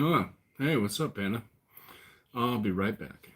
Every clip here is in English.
Oh, hey, what's up, Anna? I'll be right back.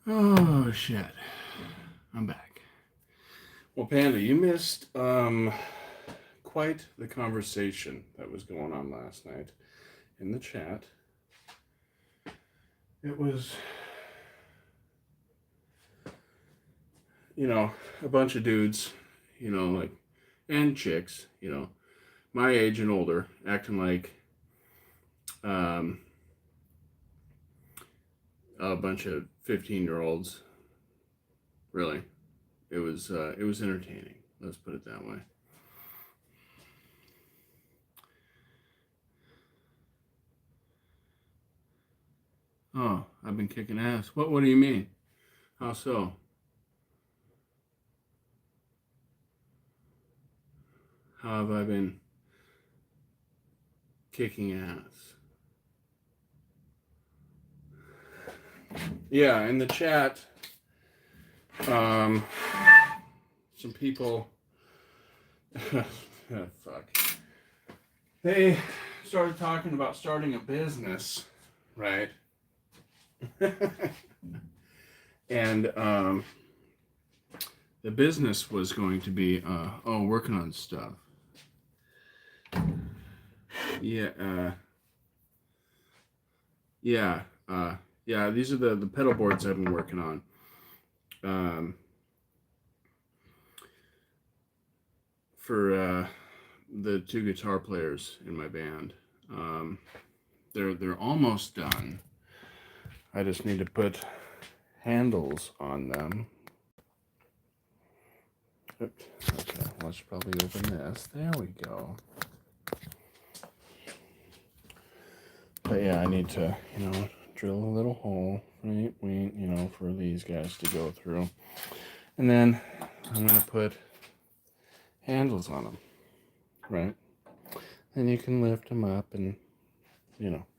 Oh, shit. I'm back. Well, Panda, you missed quite the conversation that was going on last night in the chat. It was, a bunch of dudes, like, and chicks, my age and older, acting like a bunch of 15-year-olds. Really, it was entertaining. Let's put it that way. Oh, I've been kicking ass. What do you mean? How so? How have I been kicking ass? Yeah, in the chat, some people, fuck, they started talking about starting a business, right? And the business was going to be, working on stuff. Yeah, these are the pedal boards I've been working on. For the two guitar players in my band. They're almost done. I just need to put handles on them. Oops. Okay, well, I should probably open this. There we go. But yeah, I need to, drill a little hole, right? For these guys to go through. And then I'm going to put handles on them, right? And you can lift them up and,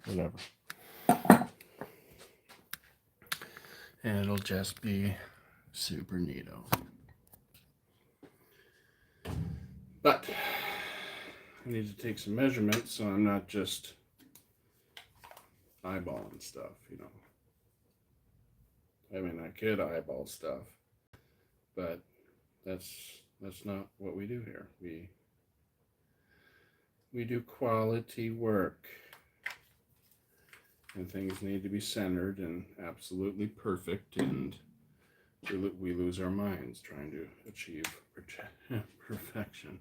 whatever. And it'll just be super neato. But I need to take some measurements so I'm not just eyeballing stuff, I mean, I could eyeball stuff, but that's not what we do here. We do quality work, and things need to be centered and absolutely perfect, and we lose our minds trying to achieve perfection.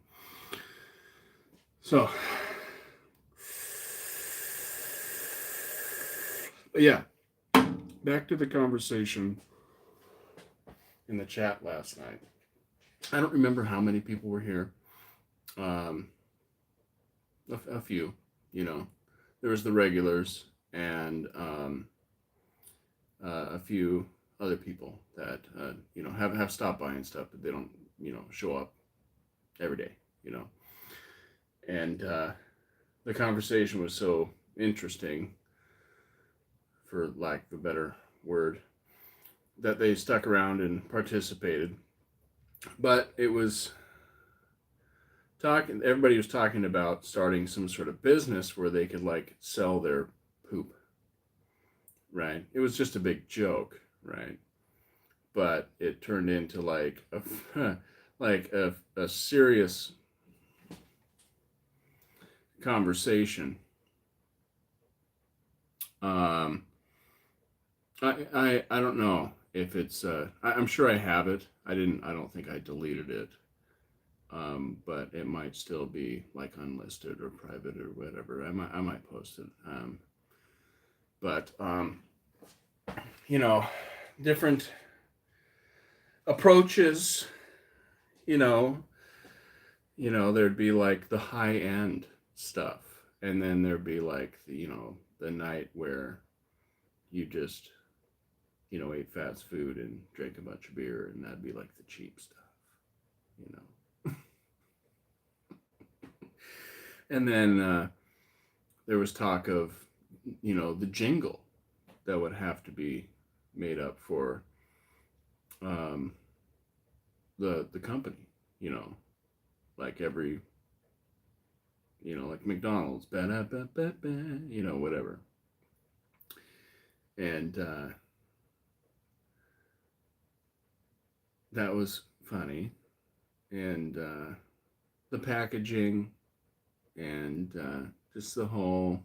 So, but yeah, back to the conversation in the chat last night. I don't remember how many people were here. A few, there was the regulars and a few other people that have stopped by and stuff, but they don't show up every day, and the conversation was so interesting, for lack of a better word, that they stuck around and participated. But it was everybody was talking about starting some sort of business where they could sell their poop, right? It was just a big joke, right? But it turned into a serious conversation. I don't know if it's I'm sure I have it. I don't think I deleted it. But it might still be unlisted or private or whatever. I might post it. But different approaches. There'd be the high end stuff, and then there'd be the night where you just ate fast food and drank a bunch of beer, and that'd be the cheap stuff. And then there was talk of, the jingle that would have to be made up for the company, every, McDonald's, whatever. And that was funny. And the packaging and just the whole,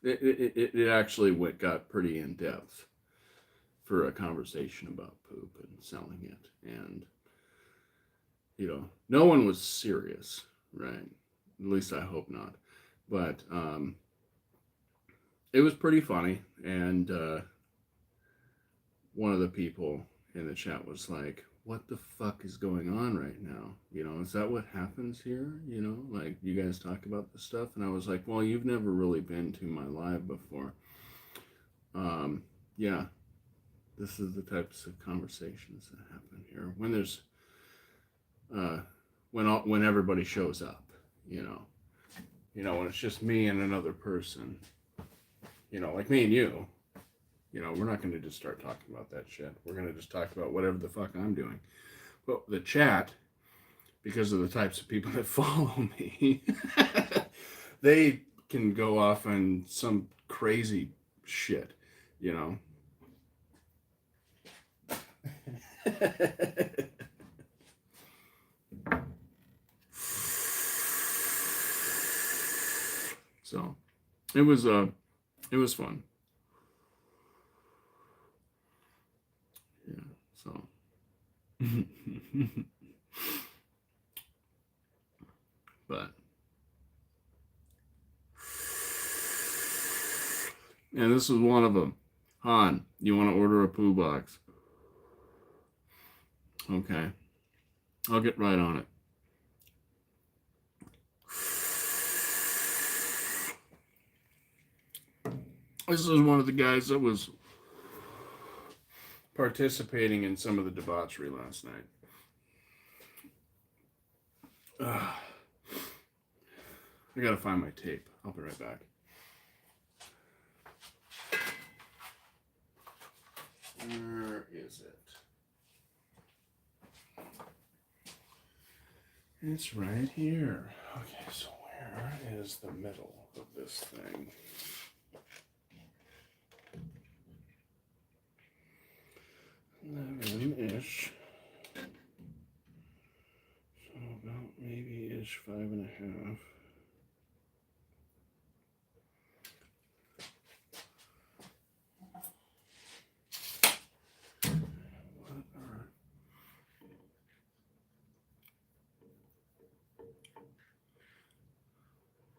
it actually got pretty in depth for a conversation about poop and selling it. And no one was serious, right? At least I hope not. But it was pretty funny. And one of the people in the chat was like, what the fuck is going on right now? Is that what happens here? You guys talk about this stuff? And I was like, well, you've never really been to my live before. Yeah, this is the types of conversations that happen here when there's, when everybody shows up, when it's just me and another person, like me and you. We're not going to just start talking about that shit. We're going to just talk about whatever the fuck I'm doing. But the chat, because of the types of people that follow me, they can go off on some crazy shit, So, it was fun. Yeah, so. But. And this is one of them. Han, you want to order a poo box? Okay. I'll get right on it. This is one of the guys that was participating in some of the debauchery last night. I gotta find my tape. I'll be right back. Where is it? It's right here. Okay, so where is the middle of this thing? 11-ish. So about maybe-ish 5.5.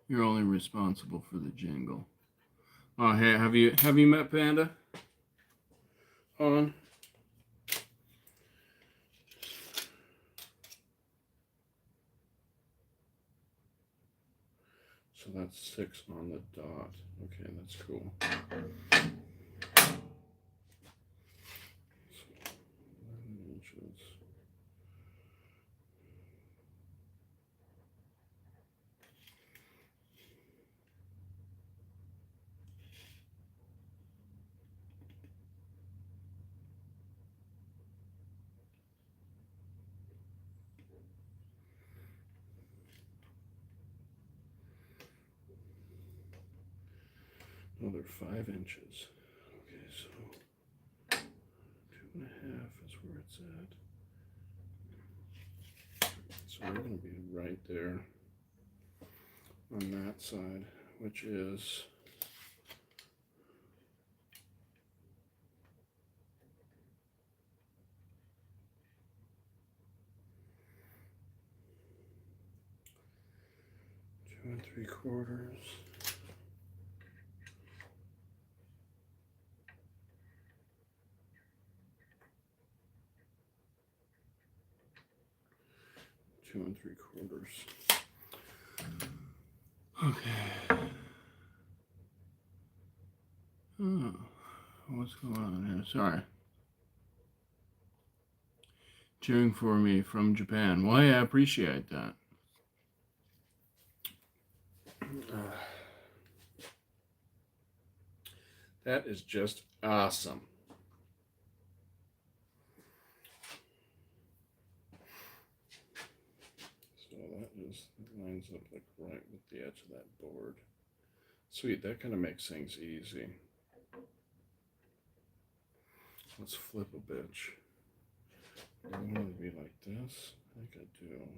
You're only responsible for the jingle. Oh, hey, have you met Panda? On. So that's 6 on the dot. Okay, that's cool. So 11 inches. Another 5 inches. Okay, so 2.5 is where it's at. So we're going to be right there on that side, which is 2 3/4. 2 3/4. Okay. Oh, what's going on here? Sorry. Cheering for me from Japan. Well, yeah, I appreciate that. That is just awesome. So that lines up like right with the edge of that board. Sweet, that kind of makes things easy. Let's flip a bitch. Do I want it to be like this? I think I do.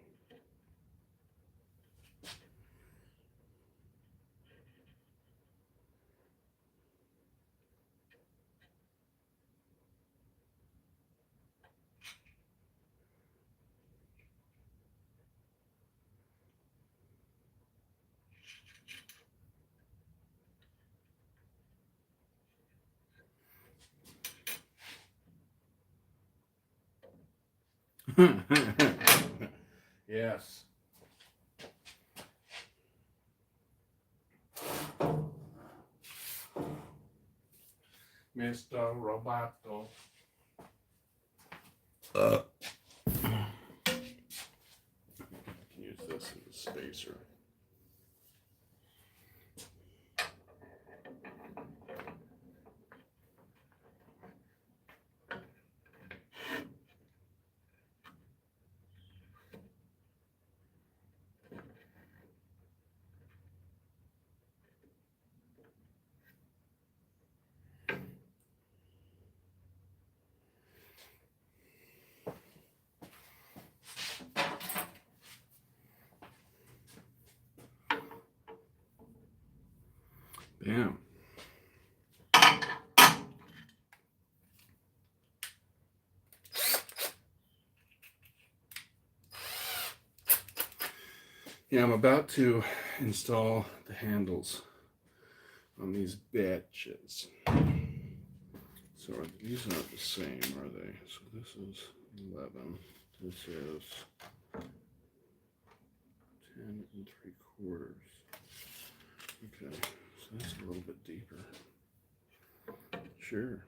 Yes. Mr. Roboto. I can use this as a spacer. Bam. Yeah, I'm about to install the handles on these bitches. So these aren't the same, are they? So this is 11. This is 10 3/4. Okay, so that's a little bit deeper. Sure.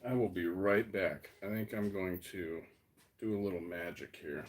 I will be right back. I think I'm going to do a little magic here.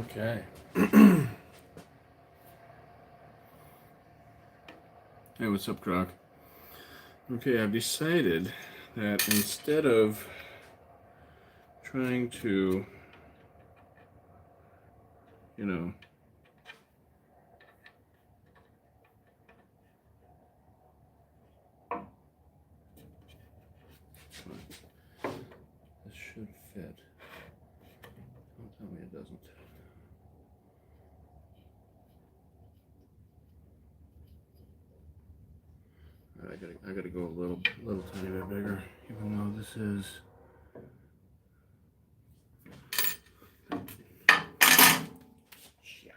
Okay. Hey, what's up, Croc? Okay, I've decided that instead of trying to, you know, this should fit. Don't tell me it doesn't. All right, I gotta go a little tiny bit bigger, even though this is. Shit.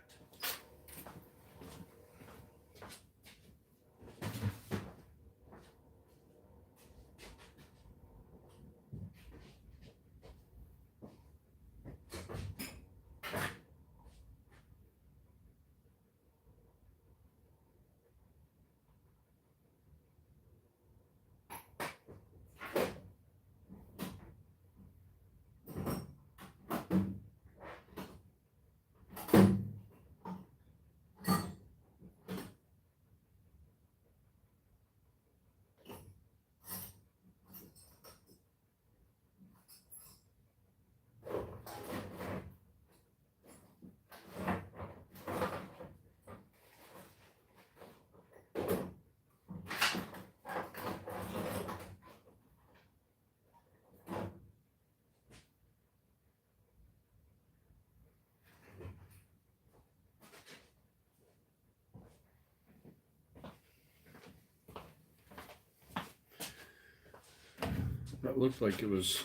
That looked like it was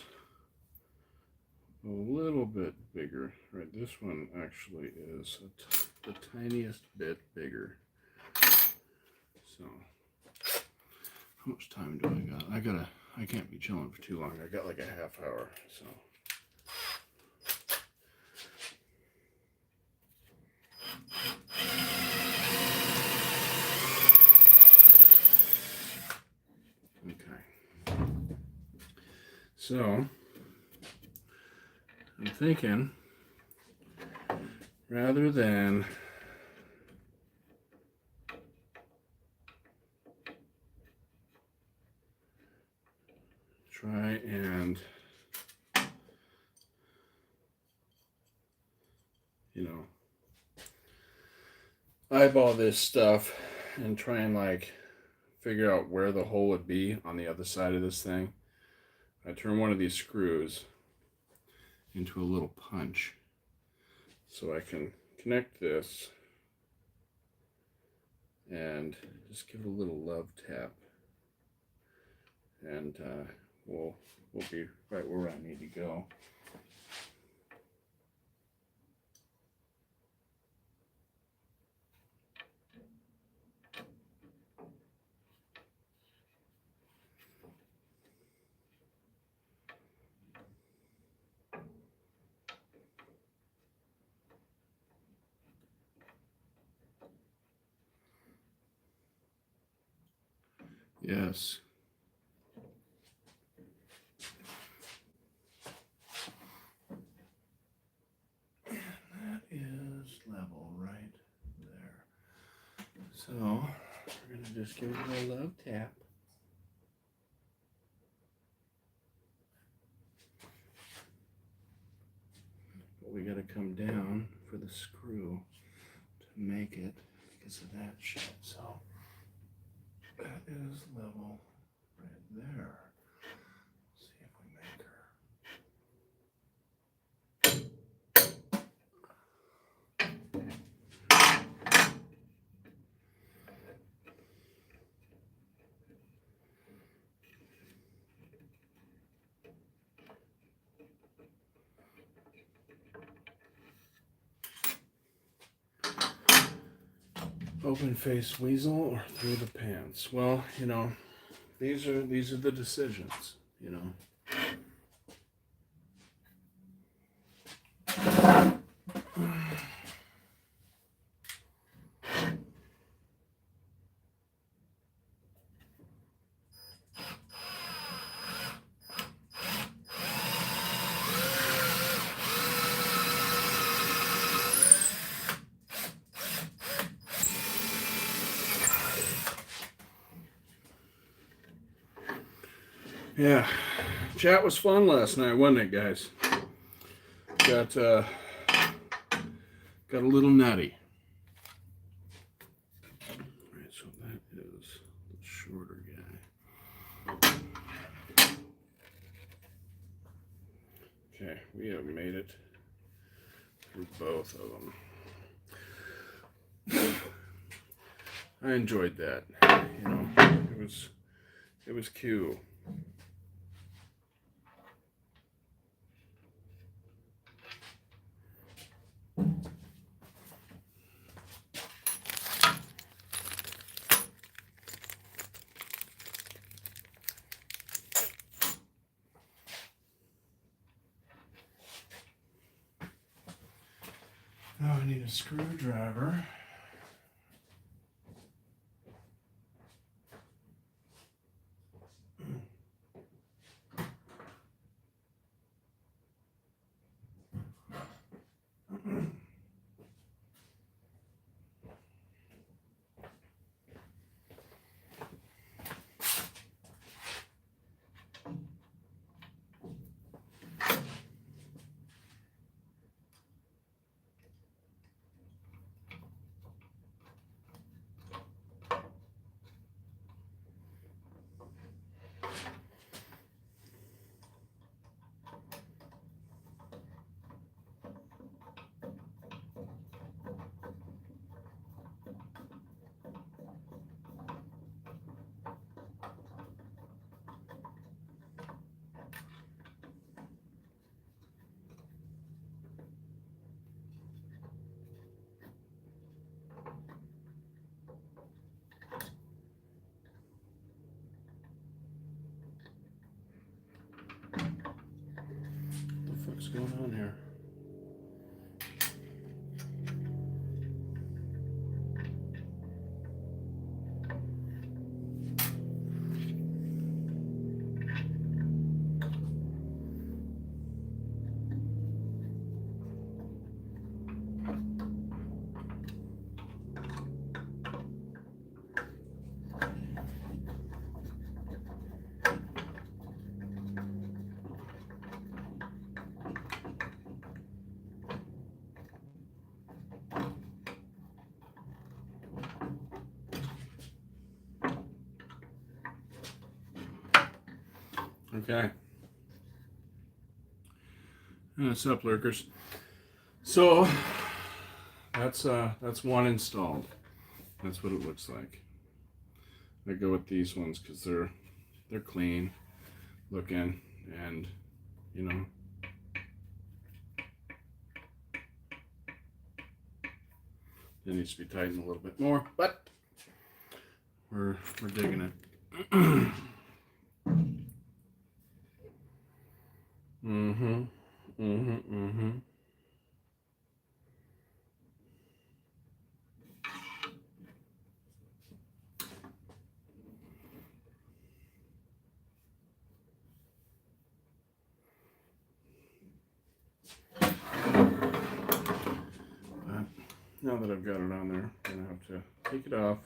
a little bit bigger. Right, this one actually is the tiniest bit bigger. So, how much time do I got? I can't be chilling for too long. I got like a half hour, so. Okay. So, I'm thinking, rather than try and, eyeball this stuff and try and like figure out where the hole would be on the other side of this thing, I turn one of these screws into a little punch so I can connect this and just give it a little love tap, and we'll be right where I need to go. Yes. And that is level right there. So we're going to just give it a little love tap. But we got to come down for the screw to make it because of that shit. So that is level right there. Let's see if we make her. Open face weasel or through the pants? Well, these are the decisions, Yeah, chat was fun last night, wasn't it, guys? Got a little nutty. All right, so that is the shorter guy. Okay, we have made it through both of them. I enjoyed that. It was cute. Now I need a screwdriver. Okay. What's up, lurkers? So that's one installed. That's what it looks like. I go with these ones because they're clean looking, and you know, it needs to be tightened a little bit more, but we're digging it. Mm-hmm. Mm-hmm. Mm-hmm. But now that I've got it on there, I'm gonna have to take it off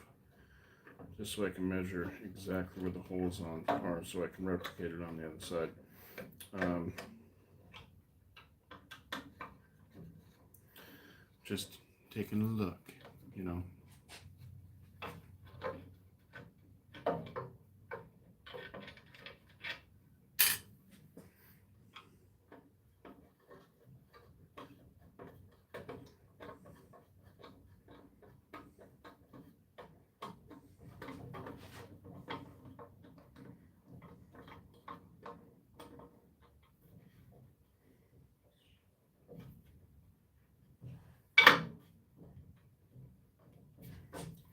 just so I can measure exactly where the holes are, so I can replicate it on the other side. Just taking a look, you know.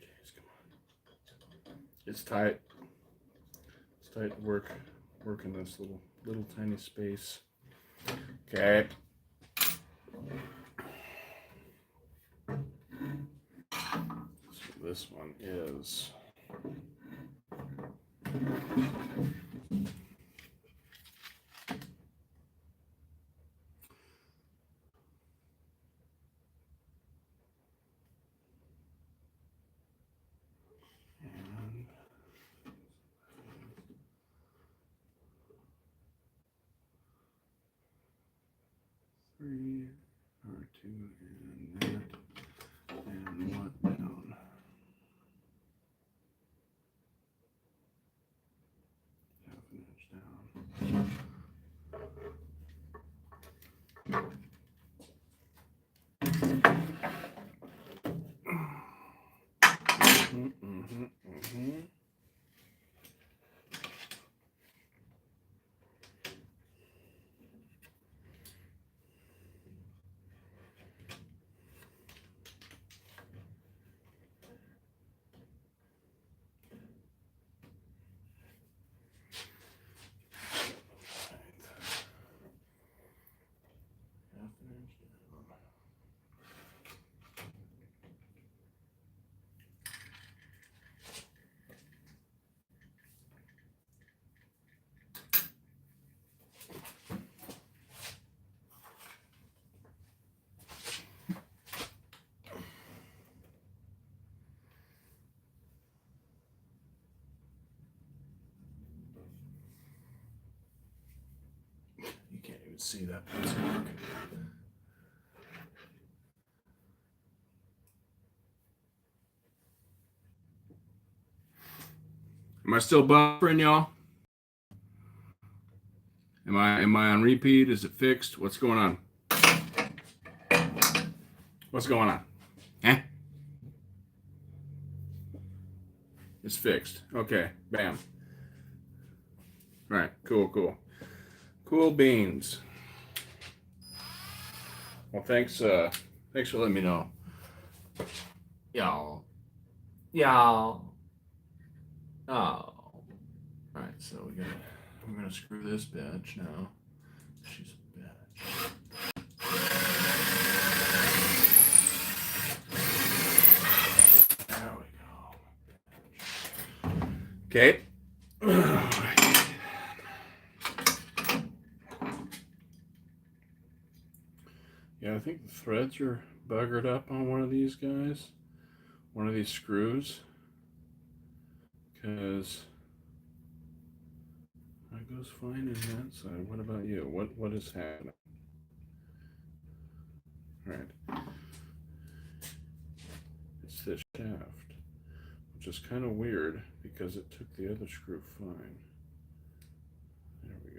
Jeez, come on. It's tight. It's tight to work in this little tiny space. Okay. So this one is three or two, and that, and what down? Half an inch down. You can't even see that piece of work. Am I still buffering, y'all? Am I on repeat? Is it fixed? What's going on? What's going on? Eh? It's fixed. Okay. Bam. All right. Cool. Cool beans. Well, thanks for letting me know. Y'all. Oh. All right. So we're gonna screw this bitch now. She's a bitch. There we go. Okay. Yeah, I think the threads are buggered up on one of these guys, one of these screws, because that goes fine in that side. What about you? What is happening? All right. It's this shaft, which is kind of weird because it took the other screw fine. There we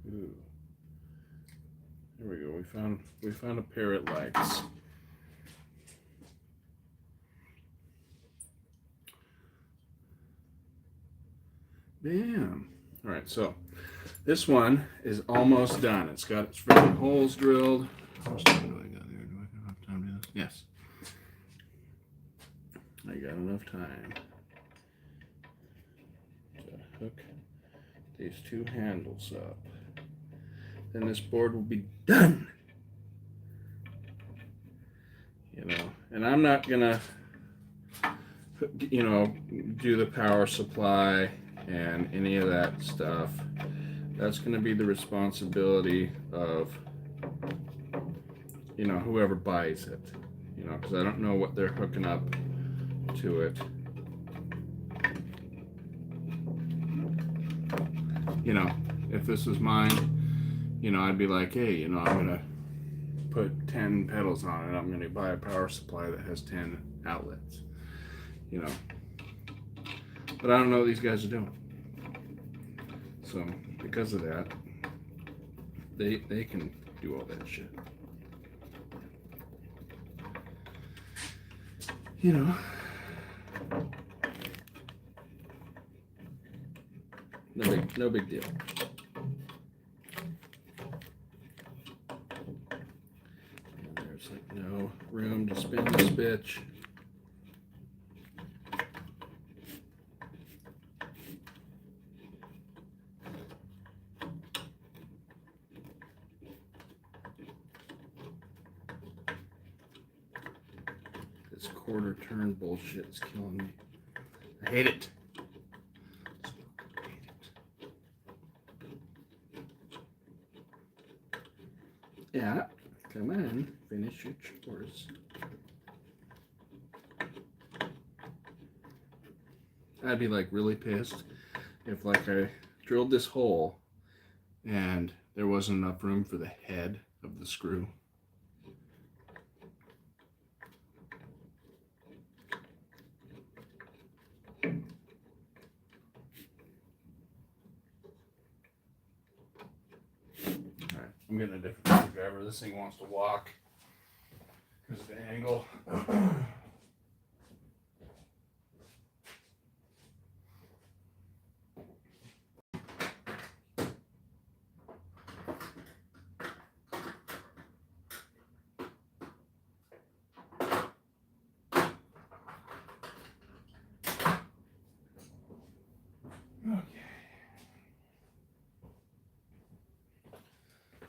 Ooh. There we go. We found a pair it likes. Bam. All right, so this one is almost done. It's got its freaking holes drilled. How much time do I got there? Do I have time to do this? Yes. I got enough time to hook these two handles up. Then this board will be done. You know, and I'm not gonna, you know, do the power supply and any of that stuff. That's gonna be the responsibility of, you know, whoever buys it. You know, because I don't know what they're hooking up to it. You know, if this was mine, you know, I'd be like, hey, you know, I'm gonna put 10 pedals on it. I'm gonna buy a power supply that has 10 outlets. You know, but I don't know what these guys are doing. So because of that, they can do all that shit. You know, no big deal. And there's like no room to spin this bitch. This quarter turn bullshit is killing me. I hate it. Yeah, come on, finish your chores. I'd be like really pissed if like I drilled this hole and there wasn't enough room for the head of the screw. Alright, I'm getting a different screwdriver. This thing wants to walk because of the angle. Okay.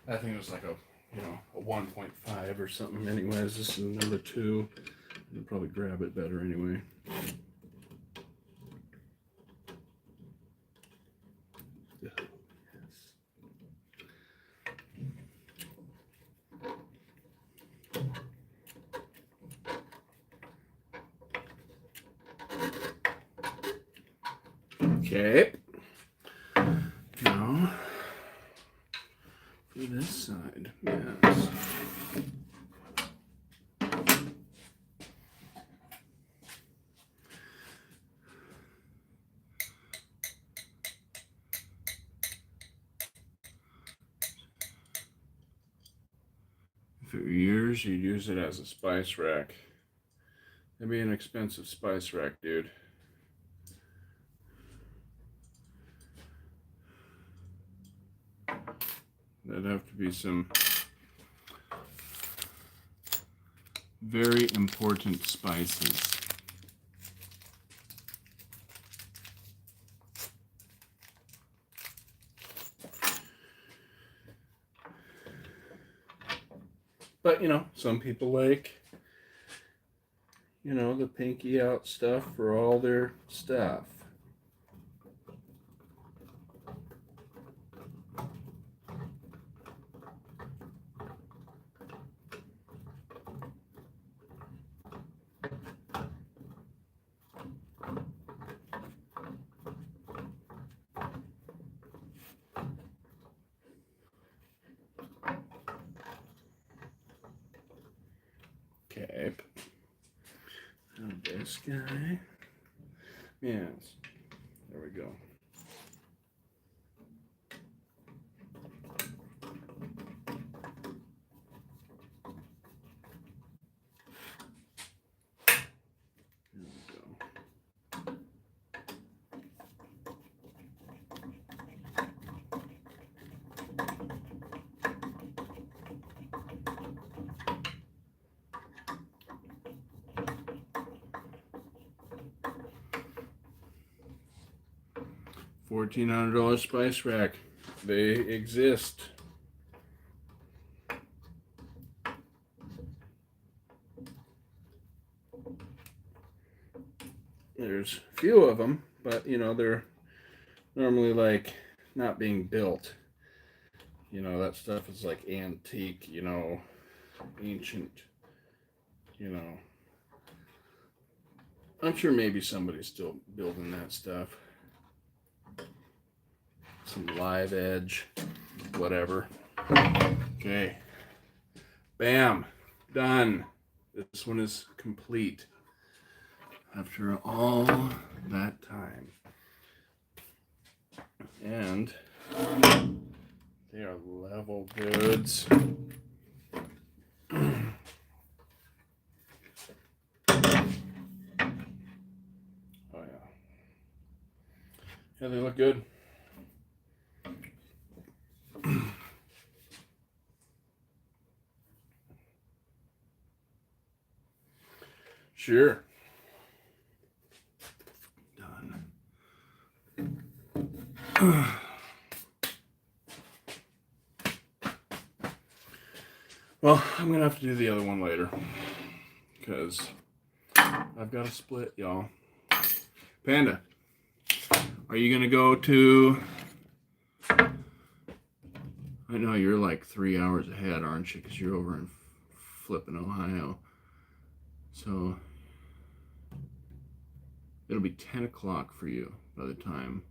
I think it was like a 1.5 or something. Anyways, this is another 2. I'll probably grab it better anyway. Okay. Now for this side, yes. If it were yours, you'd use it as a spice rack. That'd be an expensive spice rack, dude. That'd have to be some very important spices. But, you know, some people like, you know, the pinky out stuff for all their stuff. Okay. Now this guy. Yes. There we go. $1,400 spice rack. They exist. There's a few of them, but you know, they're normally like not being built. You know, that stuff is like antique, you know, ancient, you know. I'm sure maybe somebody's still building that stuff. Some live edge, whatever. Okay. Bam. Done. This one is complete. After all that time. And they are level goods. Oh yeah. Yeah, they look good. Sure. Done. Well, I'm gonna have to do the other one later because I've got a split, y'all. Panda, are you gonna go to? I know you're like 3 hours ahead, aren't you? Because you're over in flipping Ohio. So it'll be 10 o'clock for you by the time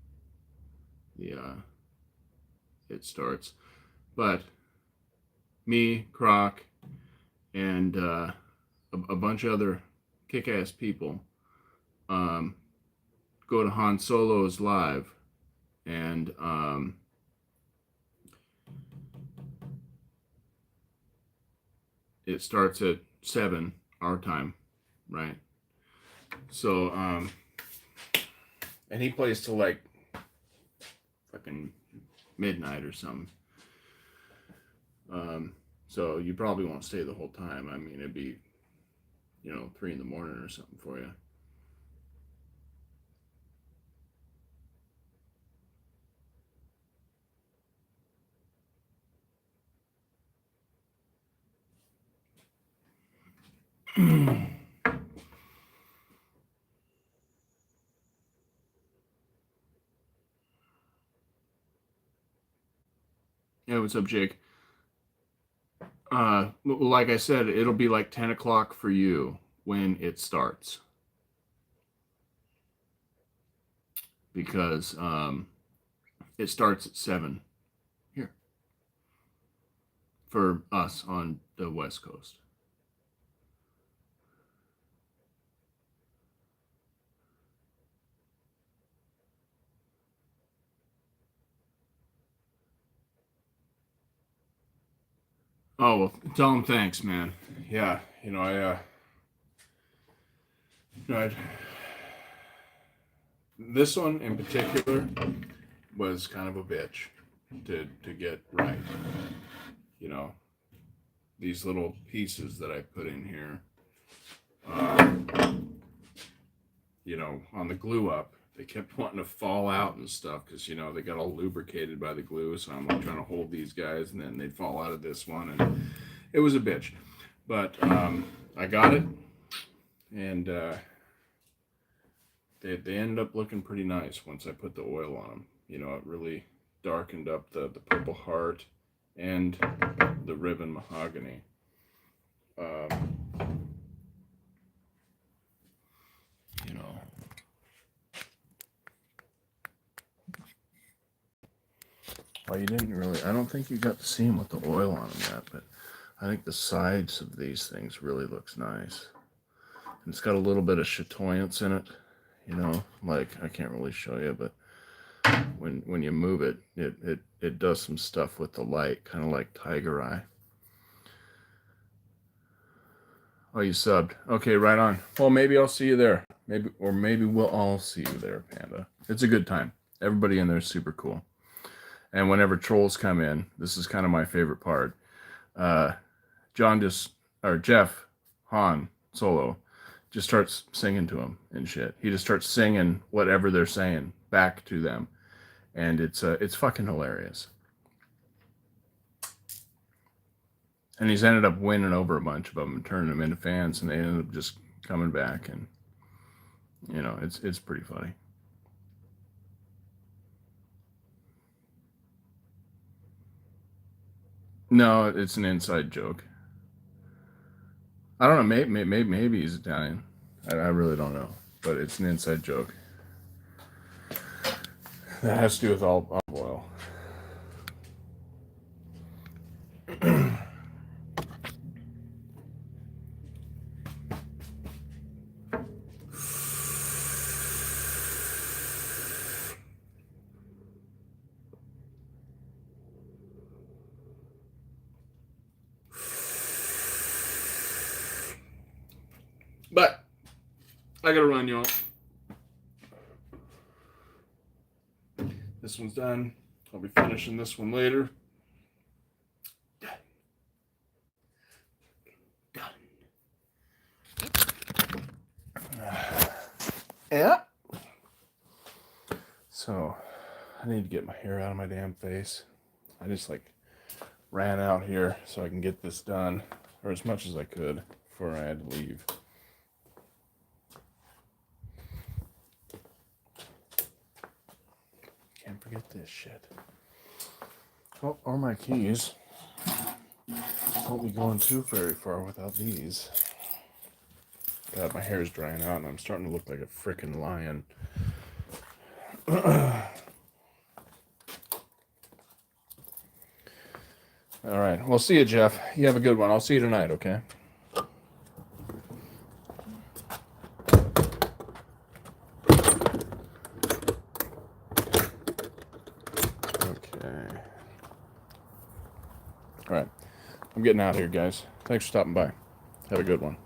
it starts. But me, Croc, and a bunch of other kick-ass people go to Han Solo's live, and it starts at 7 our time, right? So and he plays till like fucking midnight or something. So you probably won't stay the whole time. I mean, it'd be, 3 in the morning or something for you. Yeah, what's up, Jake? Like I said, it'll be like 10 o'clock for you when it starts. Because it starts at 7 here for us on the West Coast. Oh, well, tell him thanks, man. Yeah, this one in particular was kind of a bitch to get right. These little pieces that I put in here, on the glue up, they kept wanting to fall out and stuff because, they got all lubricated by the glue. So I'm like trying to hold these guys and then they'd fall out of this one. And it was a bitch. But I got it. And they ended up looking pretty nice once I put the oil on them. It really darkened up the Purple Heart and the ribbon mahogany. Well, you didn't really, I don't think you got to see them with the oil on them yet, but I think the sides of these things really looks nice. And it's got a little bit of chatoyance in it, like I can't really show you, but when you move it, it does some stuff with the light, kind of like Tiger Eye. Oh, you subbed. Okay, right on. Well, maybe I'll see you there. Maybe we'll all see you there, Panda. It's a good time. Everybody in there is super cool. And whenever trolls come in, this is kind of my favorite part. Jeff Han Solo just starts singing to him and shit. He just starts singing whatever they're saying back to them. and it's fucking hilarious. And he's ended up winning over a bunch of them and turning them into fans, and they ended up just coming back, and it's pretty funny. No, it's an inside joke. I don't know. Maybe he's Italian. I really don't know, but it's an inside joke. That has to do with olive oil. But I gotta run, y'all. This one's done. I'll be finishing this one later. Done. Yeah. So I need to get my hair out of my damn face. I just ran out here so I can get this done, or as much as I could before I had to leave. Can't forget this shit. Oh, or my keys. Won't be going too very far without these. God, my hair is drying out and I'm starting to look like a frickin' lion. All right. Well, see you, Jeff. You have a good one. I'll see you tonight, okay? Okay. All right. I'm getting out of here, guys. Thanks for stopping by. Have a good one.